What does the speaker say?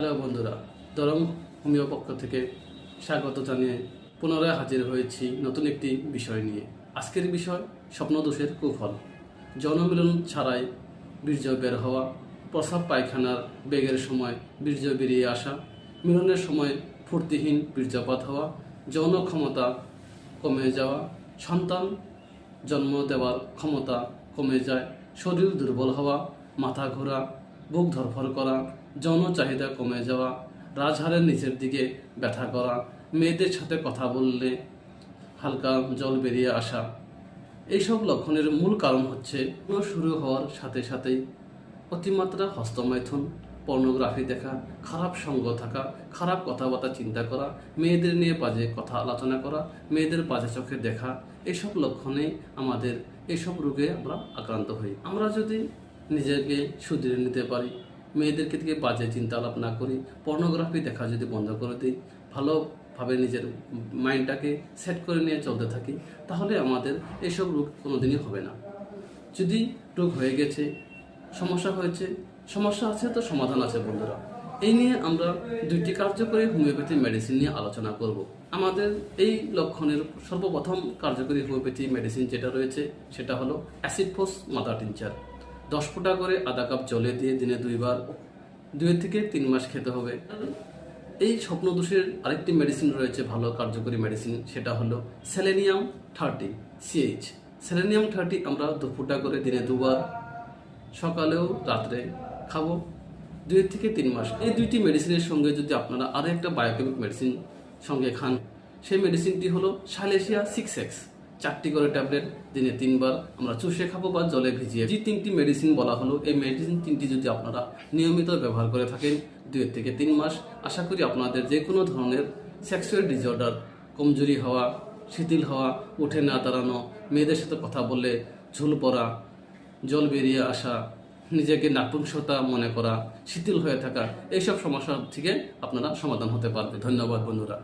Hello বন্ধুরা, Darrang homeo পক্ষ থেকে স্বাগত জানিয়ে পুনরায় হাজির হয়েছি নতুন একটি বিষয় নিয়ে। আজকের বিষয় স্বপ্নদোষের কুফল। যৌনমিলন ছাড়াই বীর্য বের হওয়া, প্রস্রাব পায়খানার বেগের সময় বীর্য বেরিয়ে আসা, মিলনের সময় ফুর্তিহীন বীর্যপাত হওয়া, যৌন ক্ষমতা কমে যাওয়া, সন্তান জন্ম দেওয়ার ক্ষমতা কমে যায়, শরীর দুর্বল হওয়া, মাথা ঘোরা, বুক ধরফর করা, যৌন চাহিদা কমে যাওয়া, রাজহাড়ের নিচের দিকে ব্যথা করা, মেয়েদের সাথে কথা বললে হালকা জল বেরিয়ে আসা। এইসব লক্ষণের মূল কারণ হচ্ছে শুরু হওয়ার সাথে সাথেই অতিমাত্রা হস্তমৈথুন, পর্নোগ্রাফি দেখা, খারাপ সঙ্গ থাকা, খারাপ কথাবার্তা চিন্তা করা, মেয়েদের নিয়ে বাজে কথা আলোচনা করা, মেয়েদের বাজে চোখে দেখা, এইসব লক্ষণে আমাদের এইসব রোগে আমরা আক্রান্ত হই। আমরা যদি নিজেকে শুধরে নিতে পারি, মেয়েদেরকে থেকে বাজে চিন্তা আলাপ না করি, পর্নোগ্রাফি দেখা যদি বন্ধ করে দিই, ভালোভাবে নিজের মাইন্ডটাকে সেট করে নিয়ে চলতে থাকি, তাহলে আমাদের এইসব রোগ কোনোদিনই হবে না। যদি রোগ হয়ে গেছে, সমস্যা হয়েছে, সমস্যা আছে তো সমাধান আছে বন্ধুরা। এই নিয়ে আমরা দুইটি কার্যকরী হোমিওপ্যাথি মেডিসিন নিয়ে আলোচনা করব। আমাদের এই লক্ষণের সর্বপ্রথম কার্যকরী হোমিওপ্যাথি মেডিসিন যেটা রয়েছে সেটা হলো অ্যাসিড ফোস মাদার টিনচার। 10 ফোঁটা করে আধা কাপ জলে দিয়ে দিনে 2 বার 2 থেকে 3 মাস খেতে হবে। এই স্বপ্নদোষের আরেকটি মেডিসিন রয়েছে, ভালো কার্যকরী মেডিসিন, সেটা হলো সেলেনিয়াম 30 CH। সেলেনিয়াম 30 আমরা 2 ফোঁটা করে দিনে 2 বার সকালেও রাত্রে খাবো 2 থেকে 3 মাস। এই দুইটি মেডিসিনের সঙ্গে যদি আপনারা আরও একটা বায়োকেমিক মেডিসিন সঙ্গে খান, সেই মেডিসিনটি হলো সাইলেশিয়া 6X। 4টি করে ট্যাবলেট দিনে 3 বার আমরা চুষে খাবো বা জলে ভিজিয়ে। যে 3টি মেডিসিন বলা হলো, এই মেডিসিন 3টি যদি আপনারা নিয়মিত ব্যবহার করে থাকেন 2 থেকে 3 মাস, আশা করি আপনাদের যে কোনো ধরনের সেক্সুয়াল ডিসঅর্ডার, কমজোরি হওয়া, শিথিল হওয়া, উঠে না দাঁড়ানো, মেয়েদের সাথে কথা বললে ঝুল পড়া, জল বেরিয়ে আসা, নিজেকে নাপুংসতা মনে করা, শিথিল হয়ে থাকা, এইসব সমস্যা থেকে আপনারা সমাধান হতে পারবে। ধন্যবাদ বন্ধুরা।